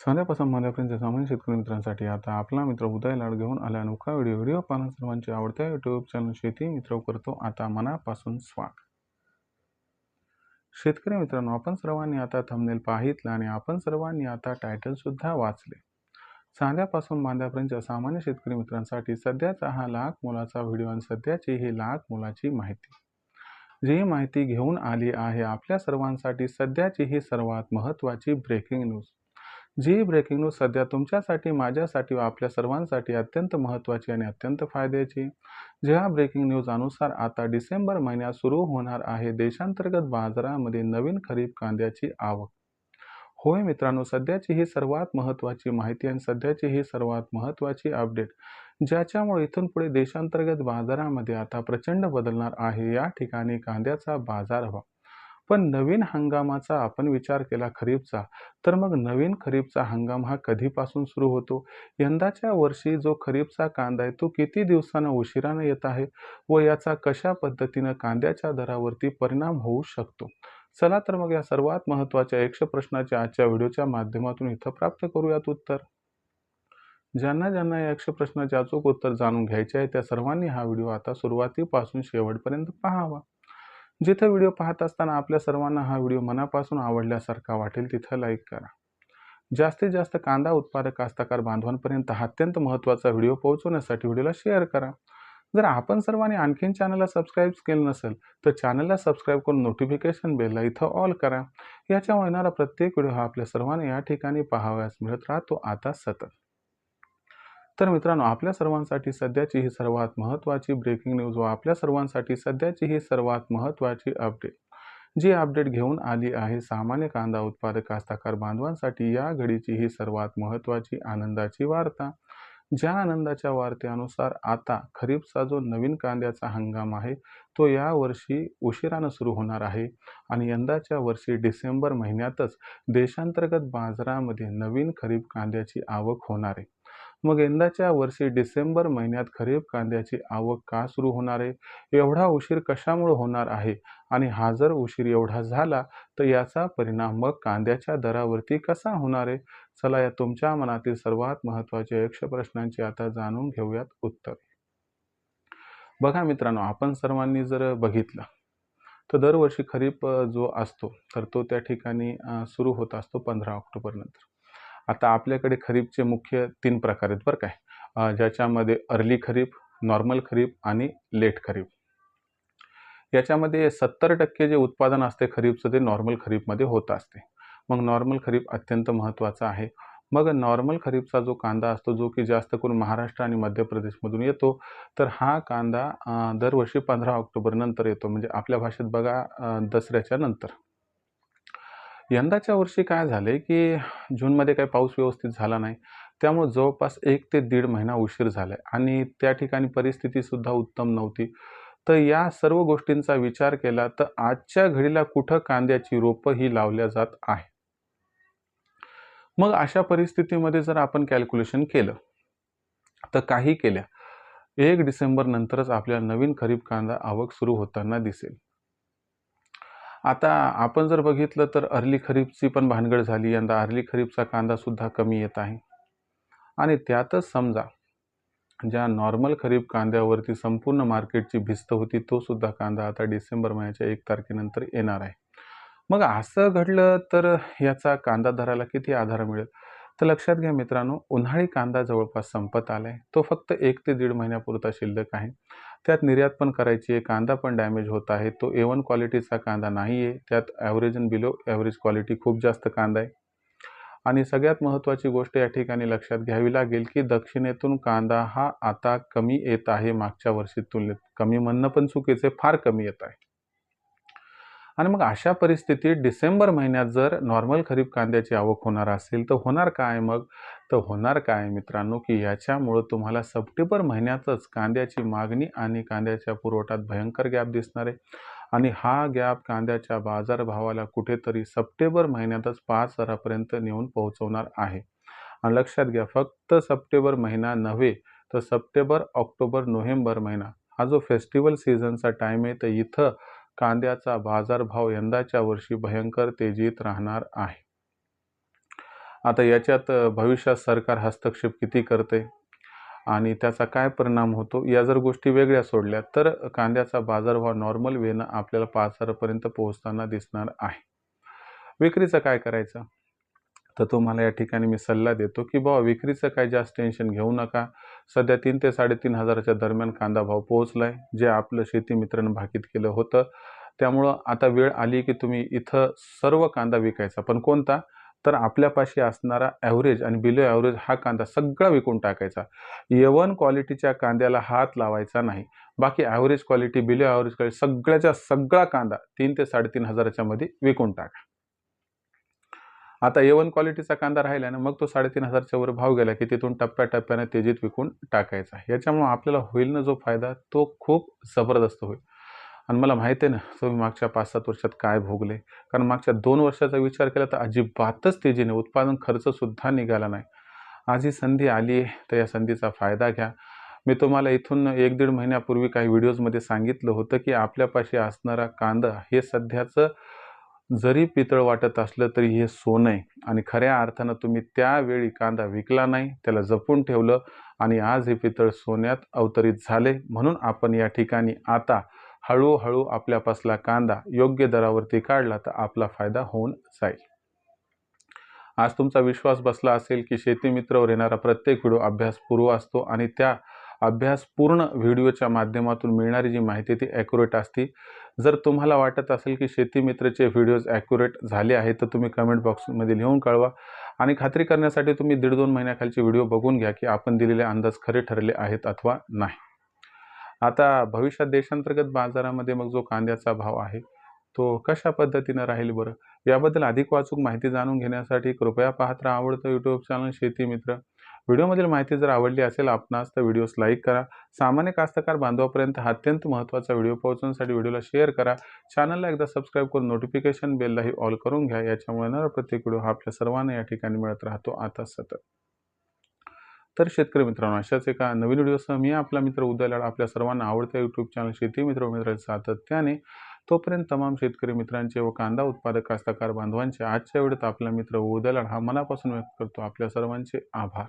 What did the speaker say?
साध्यापासून मध्यापर्यंत सामान्य शेतकरी मित्रांसाठी आता आपला मित्र उदय लाड घेऊन आला अनोखा व्हिडिओ पाहणं सर्वांची आवडत्या युट्यूब चॅनल शेती मित्र करतो आता मनापासून स्वागत. शेतकरी मित्रांनो, आपण सर्वांनी आता थंबनेल पाहितलं आणि आपण सर्वांनी आता टायटल सुद्धा वाचले. साध्यापासून बांध्यापर्यंत सामान्य शेतकरी मित्रांसाठी सध्याचा हा लाख मोलाचा व्हिडिओ आणि सध्याची ही लाख मोलाची माहिती, जी माहिती घेऊन आली आहे आपल्या सर्वांसाठी सध्याची ही सर्वात महत्त्वाची ब्रेकिंग न्यूज. जी ब्रेकिंग न्यूज सध्या तुमच्यासाठी, माझ्यासाठी व आपल्या सर्वांसाठी अत्यंत महत्त्वाची आणि अत्यंत फायद्याची. ज्या ब्रेकिंग न्यूज अनुसार आता डिसेंबर महिन्यात सुरू होणार आहे देशांतर्गत बाजारामध्ये नवीन खरीप कांद्याची आवक. होय मित्रांनो, सध्याची ही सर्वात महत्त्वाची माहिती आणि सध्याची ही सर्वात महत्त्वाची अपडेट, ज्याच्यामुळे इथून पुढे देशांतर्गत बाजारामध्ये आता प्रचंड बदलणार आहे या ठिकाणी कांद्याचा बाजारभाव. पण नवीन हंगामाचा आपण विचार केला खरीपचा, तर मग नवीन खरीपचा हंगाम हा कधीपासून सुरू होतो? यंदाच्या वर्षी जो खरीपचा कांदा आहे तो किती दिवसांना उशिरानं येत आहे व याचा कशा पद्धतीनं कांद्याच्या दरावरती परिणाम होऊ शकतो? चला तर मग या सर्वात महत्त्वाच्या 100 प्रश्नाच्या आजच्या व्हिडिओच्या माध्यमातून इथं प्राप्त करूयात उत्तर. ज्यांना ज्यांना या 100 प्रश्नाचे अचूक उत्तर जाणून घ्यायचे आहे त्या सर्वांनी हा व्हिडिओ आता सुरुवातीपासून शेवटपर्यंत पाहावा. जिथे व्हिडिओ पाहत असताना आपल्या सर्वांना हा व्हिडिओ मनापासून आवडल्यासारखा वाटेल तिथं लाईक करा. जास्तीत जास्त कांदा उत्पादक कास्तकार बांधवांपर्यंत हा अत्यंत महत्त्वाचा व्हिडिओ पोहोचवण्यासाठी व्हिडिओला शेअर करा. जर आपण सर्वांनी आणखीन चॅनलला सबस्क्राईब केलं नसेल तर चॅनलला सबस्क्राईब करून नोटिफिकेशन बेलला इथं ऑल करा. याच्यामुळे येणारा प्रत्येक व्हिडिओ हा आपल्या सर्वांना या ठिकाणी पाहावयास मिळत राहतो आता सतत. तर मित्रांनो, आपल्या सर्वांसाठी सध्याची ही सर्वात महत्त्वाची ब्रेकिंग न्यूज व आपल्या सर्वांसाठी सध्याची ही सर्वात महत्त्वाची अपडेट, जी अपडेट घेऊन आली आहे सामान्य कांदा उत्पादक कास्तकार बांधवांसाठी या घडीची ही सर्वात महत्त्वाची आनंदाची वार्ता. ज्या आनंदाच्या वार्तेनुसार आता खरीपचा जो नवीन कांद्याचा हंगाम आहे तो या वर्षी उशिरानं सुरू होणार आहे आणि यंदाच्या वर्षी डिसेंबर महिन्यातच देशांतर्गत बाजारामध्ये नवीन खरीप कांद्याची आवक होणार आहे. मग यंदाच्या वर्षी डिसेंबर महिन्यात खरीप कांद्याची आवक का सुरू होणार आहे? एवढा उशीर कशामुळे होणार आहे? आणि हा जर उशीर एवढा झाला तर याचा परिणाम मग कांद्याच्या दरावरती कसा होणार आहे? चला या तुमच्या मनातील सर्वात महत्त्वाच्या 100 प्रश्नांची आता जाणून घेऊयात उत्तर. बघा मित्रांनो, आपण सर्वांनी जर बघितलं तर दरवर्षी खरीप जो असतो तर तो त्या ठिकाणी सुरू होत असतो 15 ऑक्टोबर नंतर. आता आपल्याकडे खरीपचे मुख्य 3 प्रकार आहेत बरं काय, ज्याच्यामध्ये अर्ली खरीप, नॉर्मल खरीप आणि लेट खरीप. याच्यामध्ये 70% जे उत्पादन असते खरीपचं ते नॉर्मल खरीपमध्ये होत असते. मग नॉर्मल खरीप अत्यंत महत्त्वाचा आहे. मग नॉर्मल खरीपचा जो कांदा असतो जो की जास्त करून महाराष्ट्र आणि मध्य प्रदेशमधून येतो, तर हा कांदा दरवर्षी 15 ऑक्टोबर नंतर येतो, म्हणजे आपल्या भाषेत बघा दसऱ्याच्या नंतर. यंदाच्या वर्षी काय झाले की जूनमध्ये काही पाऊस व्यवस्थित झाला नाही, त्यामुळे जवळपास 1 ते 1.5 महिना उशीर झालाय आणि त्या ठिकाणी परिस्थिती सुद्धा उत्तम नव्हती. तर या सर्व गोष्टींचा विचार केला तर आजच्या घडीला कुठं कांद्याची रोपं ही लावल्या जात आहे. मग अशा परिस्थितीमध्ये जर आपण कॅल्क्युलेशन केलं तर काही केल्या 1 डिसेंबर नंतरच आपल्याला नवीन खरीप कांदा आवक सुरू होताना दिसेल. आता आपण जर बघितलं तर अर्ली खरीपची पण भानगड झाली. यंदा अर्ली खरीपचा कांदा सुद्धा कमी येत आहे आणि त्यातच समजा ज्या नॉर्मल खरीप कांद्यावरती संपूर्ण मार्केटची भिस्त होती तो सुद्धा कांदा आता डिसेंबर महिन्याच्या 1 तारखेनंतर येणार आहे. मग असं घडलं तर याचा कांदा दराला किती आधार मिळेल? तर लक्षात घ्या मित्रांनो, उन्हाळी कांदा जवळपास संपत आलाय. तो फक्त 1 ते 1.5 महिन्यापुरता शिल्लक आहे. त्यात निर्यात पण करायची आहे, कांदा पण डॅमेज होत आहे. तो A1 क्वालिटीचा कांदा नाही आहे. त्यात ॲव्हरेज आणि बिलो ॲव्हरेज क्वालिटी खूप जास्त कांदा आहे. आणि सगळ्यात महत्त्वाची गोष्ट या ठिकाणी लक्षात घ्यावी लागेल की दक्षिणेतून कांदा हा आता कमी येत आहे मागच्या वर्षी तुलनेत. कमी म्हणणं पण चुकीचे, फार कमी येत आहे. आणि मग अशा परिस्थितीत डिसेंबर महिन्यात जर नॉर्मल खरीप कांद्याची आवक होणार असेल तर होणार काय मग? तर होणार काय मित्रांनो की याच्यामुळं तुम्हाला सप्टेंबर महिन्यातच कांद्याची मागणी आणि कांद्याच्या पुरवठ्यात भयंकर गॅप दिसणार आहे आणि हा गॅप कांद्याच्या बाजारभावाला कुठेतरी सप्टेंबर महिन्यातच 5,000 पर्यंत नेऊन पोहोचवणार आहे. आणि लक्षात घ्या, फक्त सप्टेंबर महिना नव्हे तर सप्टेंबर, ऑक्टोबर, नोव्हेंबर महिना हा जो फेस्टिवल सीझनचा टाईम आहे तर इथं कांद्याचा बाजारभाव यंदाच्या वर्षी भयंकर तेजीत राहणार आहे. आता याच्यात भविष्यात सरकार हस्तक्षेप किती करते आणि त्याचा काय परिणाम होतो, या जर गोष्टी वेगळ्या सोडल्या तर कांद्याचा बाजारभाव नॉर्मल वेनं आपल्याला 5,000 पर्यंत पोहोचताना दिसणार आहे. विक्रीचं काय करायचं? तर तुम्हाला या ठिकाणी मी सल्ला देतो की बाबा विक्रीचं काय जास्त टेन्शन घेऊ नका. सध्या 3 ते 3,500 हजाराच्या दरम्यान कांदा भाव पोहोचलाय, जे आपलं शेती मित्रांनं भाकीत केलं होतं. त्यामुळं आता वेळ आली की तुम्ही इथं सर्व कांदा विकायचा. पण कोणता? तर आपल्यापाशी असणारा ॲव्हरेज आणि बिलो ॲव्हरेज हा कांदा सगळा विकून टाकायचा. A1 क्वालिटीच्या कांद्याला हात लावायचा नाही. बाकी average quality, below average quality सगळ्याच्या सगळा कांदा 3 ते 3,500 मध्ये विकून टाका. आता A1 क्वालिटीचा कांदा राहिला ना, मग तो 3,500च्या वर भाव गेला की तिथून टप्प्याटप्प्याने तेजीत विकून टाकायचा. याच्यामुळं आपल्याला होईल ना जो फायदा, तो खूप जबरदस्त होईल. आणि मला माहिती आहे ना, तुम्ही मागच्या 5-7 वर्षात काय भोगले. कारण मागच्या 2 वर्षाचा विचार केला तर अजिबातच तेजीने उत्पादन खर्चसुद्धा निघाला नाही. आज ही संधी आली आहे, तर या संधीचा फायदा घ्या. मी तुम्हाला इथून 1-1.5 महिन्यापूर्वी काही व्हिडिओजमध्ये सांगितलं होतं की आपल्यापाशी असणारा कांदा हे सध्याचं जरी पितळ वाटत असलं तरी हे सोनं आहे आणि खऱ्या अर्थानं तुम्ही त्यावेळी कांदा विकला नाही, त्याला जपून ठेवलं आणि आज हे पितळ सोन्यात अवतरित झाले. म्हणून आपण या ठिकाणी आता हळूहळू आपल्यापासला कांदा योग्य दरावरती काढला तर आपला फायदा होऊन जाईल. आज तुमचा विश्वास बसला असेल की शेती मित्रावर येणारा प्रत्येक व्हिडिओ अभ्यासपूर्व असतो आणि त्या अभ्यासपूर्ण व्हिडिओच्या माध्यमातून मिळणारी जी माहिती ती ॲक्युरेट असते. जर तुम्हाला वाटत असेल की शेती मित्रचे व्हिडिओज ॲक्युरेट झाले आहेत तर तुम्ही कमेंट बॉक्समध्ये लिहून कळवा आणि खात्री करण्यासाठी तुम्ही 1.5-2 महिन्याखालचे व्हिडिओ बघून घ्या की आपण दिलेले अंदाज खरे ठरले आहेत अथवा नाही. आता भविष्यात देशांतर्गत बाजारामध्ये मग जो कांद्याचा भाव आहे तो कशा पद्धतीनं राहील बरं? याबद्दल अधिक वाचूक माहिती जाणून घेण्यासाठी कृपया पाहत राहा आवडतं यूट्यूब चॅनल शेती मित्र. व्हिडिओमधील माहिती जर आवडली असेल आपणास तर व्हिडिओस लाईक करा. सामान्य कास्तकार बांधवापर्यंत हा अत्यंत महत्त्वाचा व्हिडिओ पोहोचवण्यासाठी व्हिडिओला शेअर करा. चॅनलला एकदा सबस्क्राईब करून नोटिफिकेशन बेललाही ऑल करून घ्या. याच्यामुळे येणारा प्रत्येक व्हिडिओ हा आपल्या सर्वांना या ठिकाणी मिळत राहतो आता सतत. तर शेतकरी मित्रांनो, अशाच एका नवीन व्हिडिओसह मी आपला मित्र उदय लाड आपल्या सर्वांना आवडत्या यूट्यूब चॅनल शेती मित्र सातत्याने. तोपर्यंत तमाम शेतकरी मित्रांचे व कांदा उत्पादक कास्तकार बांधवांचे आजच्या व्हिडिओत आपला मित्र उदय लाड हा मनापासून व्यक्त करतो. आपल्या सर्वांचे आभार.